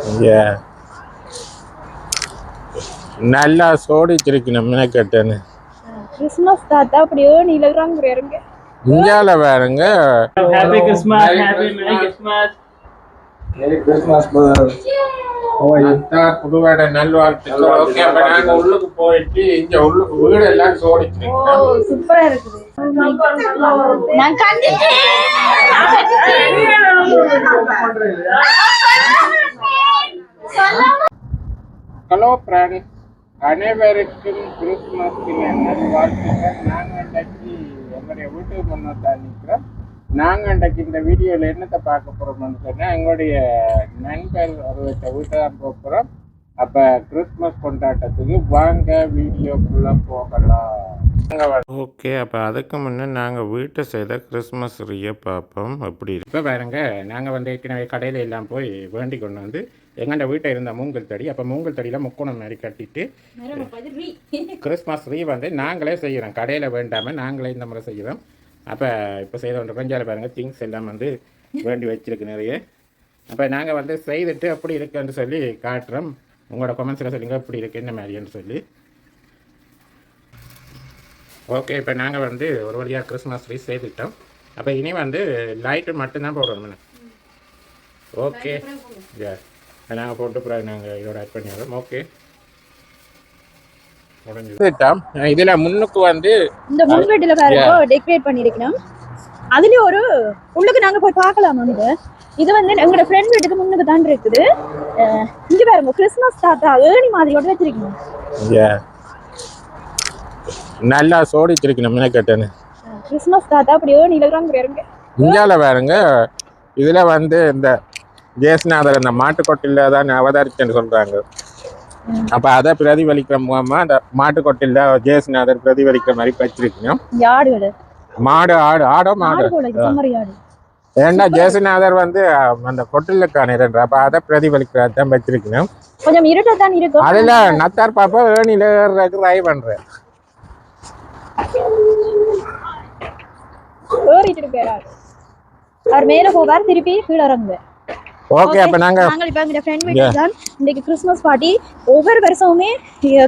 இங்கே நல்லா சோடிச்சிருக்கணும் மினக்கட்டுன்னு. கிறிஸ்மஸ் தாத்தா அப்படியே நீலகிறாங்க இறங்க இந்தியாவில் வேறுங்க. Happy Christmas, happy merry Christmas. Merry Christmas புதுவேட நல்வாழ்த்துக்கள். ஓகே, அப்ப நாங்க உள்ளுக்கு போயிட்டு இங்க உள்ளுக்கு வீடு எல்லாம் சோடிச்சிருக்கோம். சூப்பரா இருக்குது. நான் ஹலோ ஃப்ரெண்ட்ஸ், அனைவருக்கும் கிறிஸ்துமஸ் நல்வாழ்த்துக்கள். நாங்கள் இன்றைக்கு எங்களுடைய வீட்டுக்கு முன்னோட்டா நிற்கிறோம். நாங்கள் இன்றைக்கு இந்த வீடியோவில் என்னத்தை பார்க்க போகிறோம்னு சொன்னால், எங்களுடைய நண்பர் ஒருவற்ற வீட்டை தான் போக போகிறோம். அப்போ கிறிஸ்துமஸ் கொண்டாட்டத்துக்கு வாங்க வீடியோக்குள்ளே போகலாம். ஓகே, அப்போ அதுக்கு முன்னே நாங்கள் வீட்டை செய்த கிறிஸ்மஸ் ட்ரீயை பார்ப்போம். அப்படி இப்போ பாருங்க, நாங்கள் வந்து ஏற்கனவே கடையில் எல்லாம் போய் வேண்டி கொண்டு வந்து எங்கள்கிட்ட வீட்டை இருந்த மூங்கல் தடி, அப்போ மூங்கல் தடியில் முக்கோணம் மாதிரி கட்டிட்டு கிறிஸ்மஸ் ட்ரீ வந்து நாங்களே செய்கிறோம். கடையில் வேண்டாமல் நாங்களே இந்த முறை செய்கிறோம். அப்போ இப்போ செய்த ஒன்று பஞ்சால பாருங்கள், திங்ஸ் எல்லாம் வந்து வேண்டி வச்சிருக்கு நிறைய. அப்போ நாங்கள் வந்து செய்துட்டு அப்படி இருக்குன்னு சொல்லி காட்டுறோம். உங்களோட கமெண்ட்ஸில் சொல்லுங்கள் எப்படி இருக்குது என்ன மாதிரின்னு சொல்லி. ஓகே, இப்போ நாங்கள் வந்து ஒரு வழியாக கிறிஸ்மஸ் ட்ரீ செய்துட்டோம். அப்போ இனி வந்து லைட்டு மட்டும்தான் போடணும். ஓகே, நாங்கள் போட்டு அப்புறம் நாங்கள் இதோட ஆட் பண்ணிடுறோம். ஓகே, முடிஞ்சுட்டோம். இதில் முன்னுக்கு வந்து இந்த முன்வெட்டில பாருங்க டெக்கரேட் பண்ணிருக்கணும். அதுலயும் ஒரு உள்ளுக்கு நாங்கள் போய் பார்க்கலாம். வந்து இது வந்து எங்களோட ஃப்ரெண்ட் வீட்டுக்கு முன்னுக்கு தான் இருக்குது. இங்கே பாருங்க கிறிஸ்மஸ் தாத்தா ஏணி மாதிரியோட வச்சிருக்கணும். நல்லா சோடிச்சிருக்கணும் மினக்கட்டுன்னு. கிறிஸ்மஸ் தாத்தா அப்படியே நீலகிறாங்க இறங்க இந்தியாவில் வேறுங்க. இதில் வந்து இந்த ஜேசுநாதர் அந்த மாட்டுக்கொட்டில தான் அவதரிச்சுன்னு சொல்கிறாங்க. அப்போ அதை பிரதிபலிக்கிற மூலமாக அந்த மாட்டுக்கொட்டில ஜேசுநாதர் பிரதிபலிக்கிற மாதிரி வச்சிருக்கணும். மாடு ஆடு ஆடோ மாடு ஏண்டா ஜேசுநாதர் வந்து அந்த கொட்டிலுக்கான இரண்டு, அப்போ அதை பிரதிபலிக்கிறதான் வச்சிருக்கணும். கொஞ்சம் இருட்டத்தான் இருக்கும். அதில் நத்தார் பாப்பா ஏணியில் ட்ரை பண்ணுறேன். அவர் மேல போவார், திருப்பி கீழே இறங்குவார். ஓகே, அப்ப நாங்க இப்ப எங்க ஃப்ரெண்ட் வீட்டுக்கு தான் இன்னைக்கு கிறிஸ்மஸ் பார்ட்டி. ஒவ்வொரு வருஷமுமே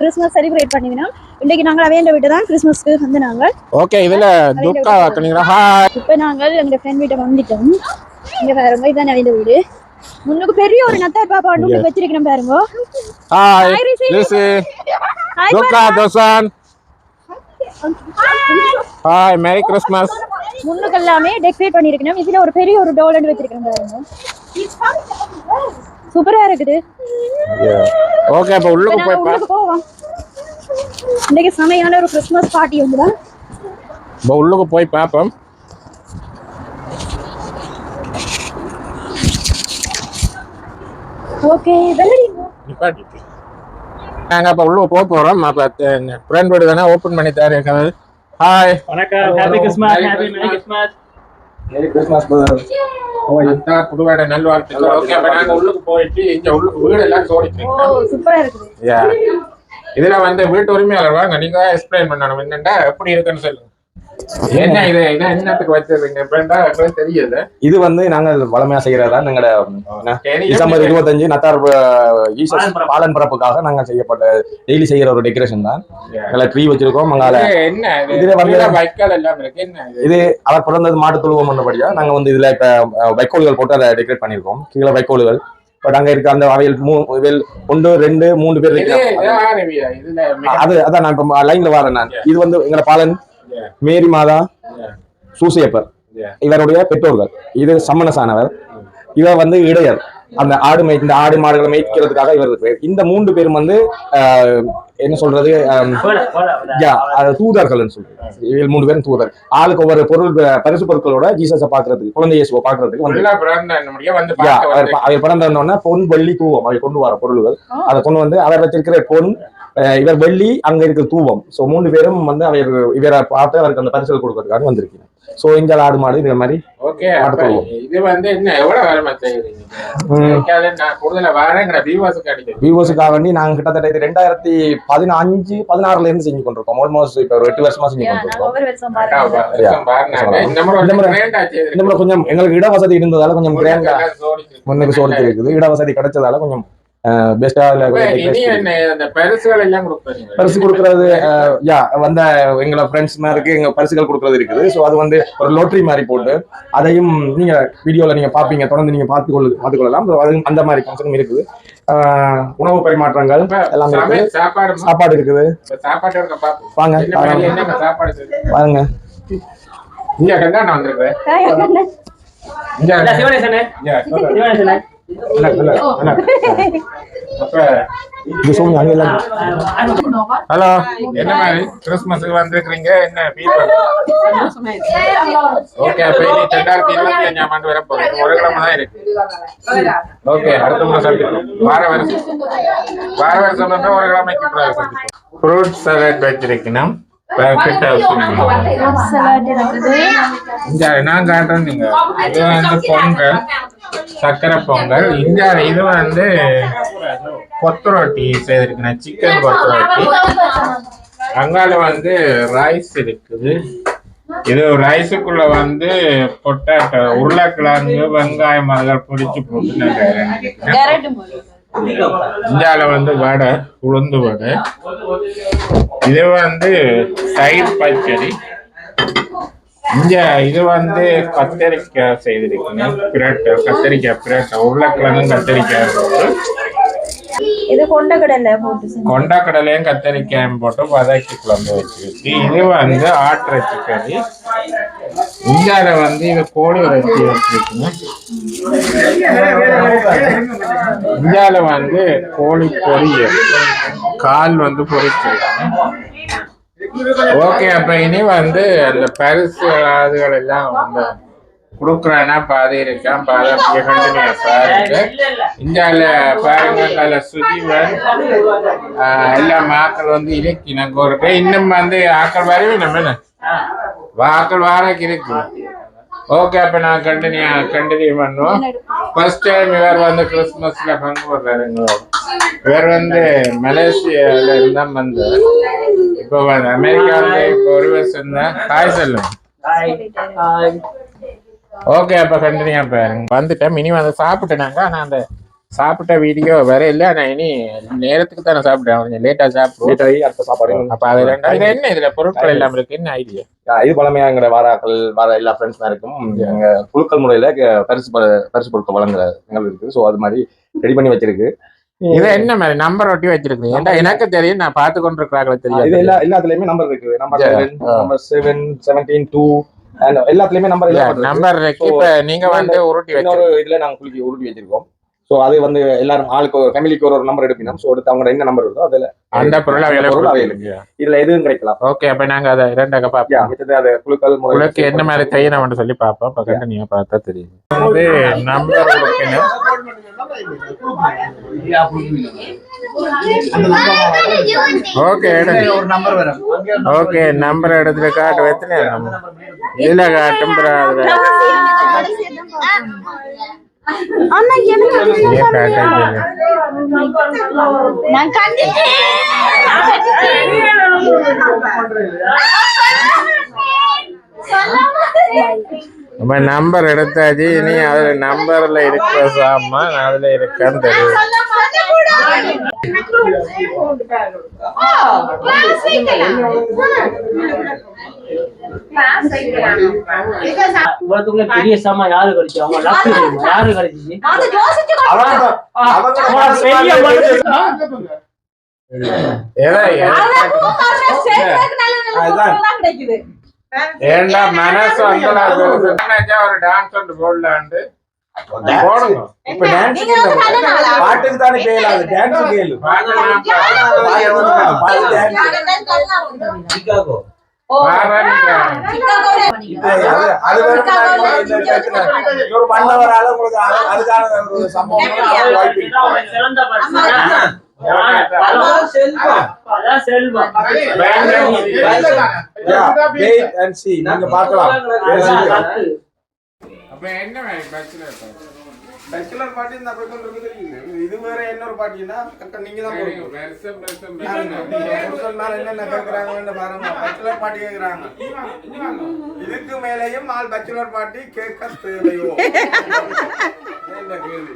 கிறிஸ்மஸ் செலிப்ரேட் பண்ணுவோம். இன்னைக்கு நாங்க அவேண்ட வீட்டு தான் கிறிஸ்மஸ்க்கு வந்து நாங்க. ஓகே, இதுல துக்கா வாக்குனீங்களா? ஹாய், இப்ப நாங்க எங்க ஃப்ரெண்ட் வீட்டை வந்துட்டோம். இங்க பாருங்க, இதான் அவேண்ட வீடு. முன்னுக்கு பெரிய ஒரு நத்தார் பாப்பா ஒன்று வச்சிருக்கணும் பாருங்க. ஹாய் லிசி, துக்கா தோசன், ஹாய் மேரி கிறிஸ்மஸ். முன்னுக்கு எல்லாமே டெக்கரேட் பண்ணிருக்கணும். இதுல ஒரு பெரிய ஒரு டோல் வச்சிருக்கணும் பாருங்க. சூப்பரா இருக்குது. ஓகே, அப்ப உள்ளுக்கு போவோம். இன்னைக்கு சமையான ஒரு கிறிஸ்மஸ் பார்ட்டி வந்துடா. இப்போ உள்ளுக்கு போய் பார்ப்போம். ஓகே, நாங்க அப்ப உள்ளுக்கு போக போறோம். அப்ப ஃப்ரெண்ட் வீடு தானே ஓபன் பண்ணி தரேன். ஹாய், வணக்கம். Happy Christmas, happy merry Christmas. Merry Christmas புதுவேட நல்வாழ்த்துக்கள். ஓகே, அப்ப நாங்க உள்ளுக்கு போயிட்டு இங்க உள்ளுக்கு வீடு எல்லாம் சோடிச்சிருக்கோம். சூப்பரா இருக்குது. இதுல வந்து வீட்டு உரிமையாளர் வாங்க, நீங்க எக்ஸ்பிளைன் பண்ணணும் என்னண்டா எப்படி இருக்குன்னு சொல்லுங்க. என்ன இது என்னத்துக்கு வச்சிருக்கீங்க தெரியல. இது வந்து நாங்க வளமையா செய்யறதா எங்களோட டிசம்பர் 25 நத்தார் ஈசஸ் பாலன் பிறப்புக்காக நாங்க செய்யப்பட்ட டெய்லி செய்யற ஒரு டெக்கரேஷன் தான். எங்களை ட்ரீ வச்சிருக்கோம். இதுல வந்து வைக்கால் எல்லாம் இருக்கு. என்ன இது அவர் பிறந்தது மாட்டு தொழுவம் பண்ணபடியா நாங்க வந்து இதுல இப்ப வைக்கோல்கள் போட்டு அதை டெக்கரேட் பண்ணிருக்கோம். கீழே வைக்கோல்கள் பட் அங்க இருக்க அந்த அவையில் 1 2 3 பேர் அது அதான் நான் இப்ப லைன்ல வரேன். நான் இது வந்து எங்களை பாலன் மேரி மாதா சூசையப்பர் இவருடைய பெற்றோர்கள். இது சம்மனசானவர். இவர் வந்து இடையர். அந்த இந்த ஆடு மாடுகளை மேய்க்கிறதுக்காக இவர் பேர். இந்த 3 பேரும் வந்து என்ன சொல்றது, தூதர்கள் சொல்றது. இவர்கள் 3 பேரும் தூதர். ஆளுக்கு ஒவ்வொரு பொருள் பரிசு பொருட்களோட ஜீசஸை பாக்குறதுக்கு, குழந்தை இயேசுவை பாக்குறதுக்கு வந்து அவர் பிறந்தோன்னா பொன் வெள்ளி தூவம் அவர் கொண்டு வர பொருள்கள் அதை கொண்டு வந்து அவர் வச்சிருக்கிற பொன், இவர் வெள்ளி, அங்க இருக்கிற தூவம். சோ 3 பேரும் வந்து இவரை பார்த்து அவருக்கு அந்த பரிசுகள் கொடுக்கறதுக்காக வந்திருக்கீங்க. ஸோ இங்கே ஆடு மாடு இது மாதிரி ஓகே மாட்டுக்கொள்வோம். இது வந்து என்ன எவ்வளவு வேலை செய்யுறீங்க? நான் கூடுதலா வரேங்கிற வியூவர்ஸுக்கு அடிக்கிறேன். வியூவர்ஸுக்காக வேண்டி நாங்கள் கிட்டத்தட்ட இது 2015-16 இருந்து செஞ்சு கொண்டிருக்கோம். ஆல்மோஸ்ட் இப்போ ஒரு 8 வருஷமா செஞ்சு கொண்டிருக்கோம். இந்த முறை கொஞ்சம் எங்களுக்கு இட வசதி இருந்ததால கொஞ்சம் கிராண்டா முன்னுக்கு சோடிச்சு இருக்குது. இட வசதி கிடைச்சதால கொஞ்சம் பெஸ்டா பரிசு கொடுக்கறது வந்த எங்களை ஃப்ரெண்ட்ஸ் மாதிரி எங்க பரிசுகள் கொடுக்கறது இருக்குது. ஸோ அது வந்து ஒரு லோட்டரி மாதிரி போட்டு அதையும் நீங்க வீடியோல நீங்க பாப்பீங்க, தொடர்ந்து நீங்க பார்த்துக்கொள்ளலாம். அது அந்த மாதிரி ஃபங்க்ஷனும் இருக்குது. உணவு பரிமாற்றங்கள் எல்லாம் இருக்குது. சாப்பாடு இருக்குது. வாங்க வாங்க. ஹலோ, என்ன மாதிரி கிறிஸ்துமஸுக்கு வந்திருக்கீங்க? என்ன ஓகே, அப்ப இனி 2025 ஆண்டு வர போறோம். ஒரு கிழமை தான் இருக்கு. ஓகே, அடுத்த முறை சந்திப்போம். வார வருஷம் வந்து ஒரு கிழமைக்கு ஃப்ரூட் சலாட் வச்சிருக்கணும். நான் காட்டுறேன். நீங்க இது வந்து பொங்கல், சக்கரை பொங்கல். இந்த இது வந்து கொத்து ரொட்டி செய்திருக்கேன், சிக்கன் கொத்து ரொட்டி. அங்கால வந்து ரைஸ் இருக்குது. இது ரைஸுக்குள்ள வந்து பொட்டாட்டோ, உருளைக்கிழங்கு, வெங்காயம் அதெல்லாம் பொடிச்சு போட்டு. இந்தியால வந்து வடை, உளுந்து வடை. இது வந்து சைட் பச்சடி. இங்க இது வந்து கத்தரிக்காய் செய்திருக்கேன், பிரட்டை, கத்தரிக்காய் பிரட்டை, உருளைக்கிழங்கும் கத்தரிக்காய் போட்டு. இது கொண்டக்கடலையும் கத்தரிக்காயும் போட்டு வதக்கி குழம்பு வச்சிருக்கு. இது வந்து ஆட்டிறைச்சி கறி. இந்தியால வந்து இது கோழி இறைச்சி வச்சிருக்குங்க. இந்தியால வந்து கோழி பொரியல், கால் வந்து பொரிச்சிருக்காங்க. ஓகே, அப்ப இனி வந்து அந்த பரிசு அதுகள் எல்லாம் வந்து கொடுக்குறானா பாதி இருக்கான், பாதி கண்டினியூ பாருங்க. இந்தியால பாருங்க, அதில் சுஜீவன் எல்லா ஆக்கள் வந்து இருக்கு. எனக்கு ஒரு இன்னும் வந்து ஆக்கள் வரவே நம்ம ஆக்கள் வாரக்கு இருக்கு. ஓகே, அப்ப நான் கண்டினியூ பண்ணுவோம். ஃபர்ஸ்ட் டைம் இவர் வந்து கிறிஸ்துமஸ்ல பங்கு போடுறாரு. இவர் வந்து மலேசியால இருந்தா வந்து இப்போ வந்து அமெரிக்காவில இப்போ ஒரு வருஷம் தான். ஹாய் சொல்லுங்க. ஓகே, அப்ப கண்டினியூ பாருங்க. வந்துட்டேன், இனி வந்து சாப்பிட்டேனாங்க. நான் அந்த சாப்பிட்ட வீடியோ வேற இல்லை. நான் இனி நேரத்துக்கு தானே சாப்பிட்டேன், கொஞ்சம் லேட்டா சாப்பிடுவோம். அப்ப அது என்ன இதுல பொருட்கள் எல்லாம் இருக்கு, என்ன ஐடியா? இது பழமையா எங்க வர எல்லா ஃப்ரெண்ட்ஸ் இருக்கும். எங்க குழுக்கள் முறையில பரிசு பொருட்கள் வழங்குற நிகழ்வு இருக்கு. ஸோ அது மாதிரி ரெடி பண்ணி வச்சிருக்கு. இது என்ன மாதிரி நம்பர் ஒட்டி வச்சிருக்கு? ஏன்டா எனக்கு தெரியும், நான் பார்த்து கொண்டு இருக்கிறாங்களே தெரியும். இது எல்லாத்துலயுமே நம்பர் இருக்கு. நம்பர் 7, 17, 2 எல்லாத்துலயுமே நம்பர் இருக்கு. இப்ப நீங்க வந்து உருட்டி வச்சிருக்கோம். இதுல நாங்க குலுக்கி உருட்டி வச்சிருக்கோம். ஸோ அது வந்து எல்லாரும் ஆளுக்கு ஃபேமிலிக்கு ஒரு நம்பர் எடுப்பீங்க. ஸோ எடுத்து அவங்க என்ன நம்பர் இருக்கோ அதுல அந்த பொருள் அவைலபிள். இதுல எதுவும் கிடைக்கலாம். ஓகே, அப்ப நாங்க அதை இரண்டாக பார்ப்போம். அதை குழுக்கள் என்ன மாதிரி செய்யணும்னு சொல்லி பார்ப்போம். அப்ப நீங்க பார்த்தா தெரியும். வந்து நம்பர் கொடுக்கணும். ஓகே, ஓகே, நம்பர் எடுத்துட்டு காட்டு வைத்தனே இதுல காட்டும். நம்ம நம்பர் எடுத்தாச்சு. இனி அதுல நம்பர்ல இருக்கிற சாமான் அதுல இருக்கான்னு தெரியும். பெரிய சாமா யாரு கிடைச்சு? அவங்க யாரு கிடைச்சிச்சு? ஏண்டா மனசு ஒரு டான்ஸ் ஒன்று போடலாண்டு போடுங்க. இப்ப டான்ஸ் பாட்டுக்கு தானே கேளாது, டான்ஸ் கேளு. ஒரு மன்னவரால உங்களுக்கு அதுக்கான ஒரு சம்பவம் wait and see. நீங்க பார்க்கலாம். அப்ப என்ன மாதிரி பேச்சுலர் பேச்சுலர் பார்ட்டி இந்த அப்படி சொல்றது தெரியுது. இது வேற இன்னொரு பார்ட்டினா நீங்க தான் போறீங்க. வருஷம் மேல என்ன கேக்குறாங்கன்னு பாருங்க. பேச்சுலர் பார்ட்டி கேக்குறாங்க. இதுக்கு மேலேயும் ஆல் பேச்சுலர் பார்ட்டி கேட்க தேவையோ? என்ன கேள்வி?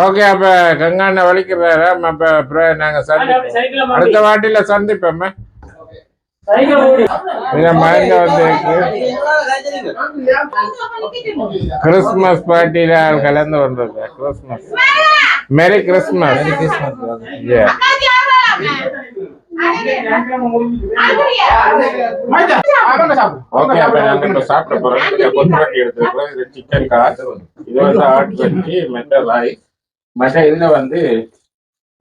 ஓகே அப்ப கங்காண்ண வலிக்கிறாரா அப்ப அப்புறம் நாங்க சந்திப்போம் அடுத்த வாட்டில சந்திப்போம் மயங்க வந்து கிறிஸ்துமஸ் பார்ட்டியில கலந்து வந்திருக்க கிறிஸ்துமஸ் மேரி கிறிஸ்துமஸ் ஓகே அப்ப நாங்க இப்ப சாப்பிட போறோம் கொத்தமல்லி எடுத்துக்கிறோம் இது சிக்கன் கார் இது வந்து ஆட்வெட்டி மெட்டலாய் மற்ற இதுல வந்து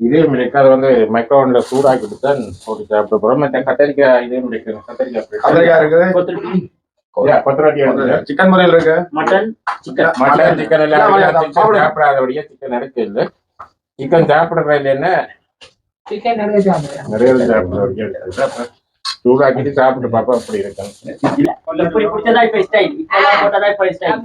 இதே மிளகு அதை வந்து மைக்ரோவன்ல சூடாக்கிட்டு தான் போட்டு சாப்பிட போறோம் மற்ற கத்தரிக்காய் இதே மிளகு கத்தரிக்காய் இருக்குது கொத்தமல்லி எடுத்து சிக்கன் முறையில் இருக்கு மட்டன் சிக்கன் எல்லாம் சாப்பிடாதபடியா சிக்கன் எடுக்க இல்லை சிக்கன் சாப்பிடுற இல்லைன்னா நிறைய சாப்பிடுற சூடாக்கிட்டு சாப்பிட்டு பாப்பா அப்படி இருக்கும் எப்படி பிடிச்சதா இப்ப ஸ்டைல் இப்ப போட்டதா இப்ப ஸ்டைல்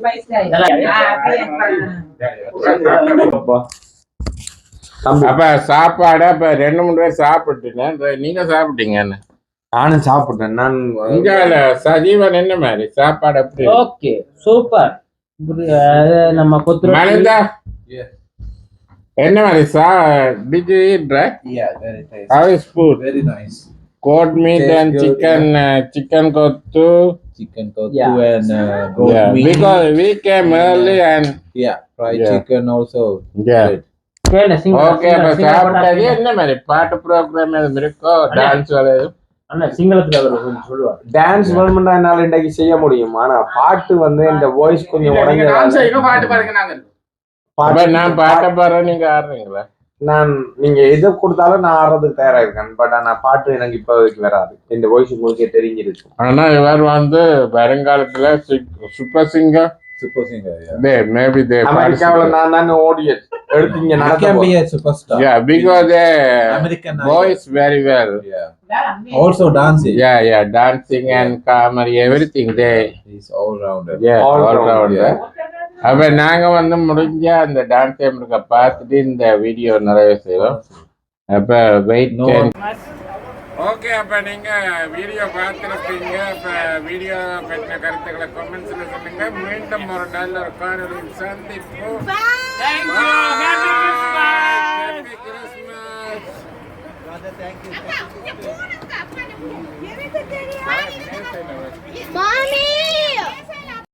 அப்ப சாப்பாடு அப்ப 2-3 பேர் சாப்பிட்டுட்டேன் நீங்க சாப்பிட்டீங்க நானும் சாப்பிட்டேன் நான் இங்க சஜீவன் என்ன மாதிரி சாப்பாடு அப்படி ஓகே சூப்பர் நம்ம மனிதா என்ன மாதிரி did you eat right? Yeah, very tasty. How is food? Very nice. Goat meat and chicken kottu. Chicken kottu Yeah. and goat Yeah, meat. because we came early and Yeah, fried Yeah. chicken also. yeah. Great. Okay, அப்ப சாப்பிட்டது என்ன மாதிரி பாட்டு program எதுவும் இருக்கோ dance எதுவும் சிங்களத்துல அவர் சொல்லுவார் dance வேணும்னா என்னால இன்னைக்கு செய்ய முடியும் ஆனா பாட்டு வந்து இந்த வாய்ஸ் கொஞ்சம் உடஞ்ச அப்ப நான் பாட்ட பாடுறேன் நீங்க ஆடுறீங்களா நான் நீங்க எதை கொடுத்தாலும் நான் ஆடுறதுக்கு தயாரா இருக்கேன் பட் ஆனா பாட்டு எனக்கு இப்போதைக்கு வராது இந்த வாய்ஸ் உங்களுக்கே தெரிஞ்சிருக்கு ஆனா இவர் வந்து வருங்காலத்துல super singer Super singer, yeah. Maybe அமெரிக்காவுல நான் தாங்க ஓடிய எடுத்தீங்க I can be a superstar. yeah because they American voice very well Yeah. Also dancing. yeah dancing and comedy everything they He's all rounder. yeah All all round, round yeah. அப்ப நாங்க வந்து முடிஞ்ச அந்த டான்ஸ் டைம் பார்த்துட்டு இந்த video நிறைய செய்வோம் அப்ப வெயிட் ஓகே அப்ப நீங்க வீடியோ பார்த்துருப்பீங்க அப்ப வீடியோ பற்றின கருத்துக்களை கமெண்ட்ஸ்ல சொல்லுங்க மீண்டும் ஒரு நல்ல ஒரு காணொலியில் சந்திப்போம்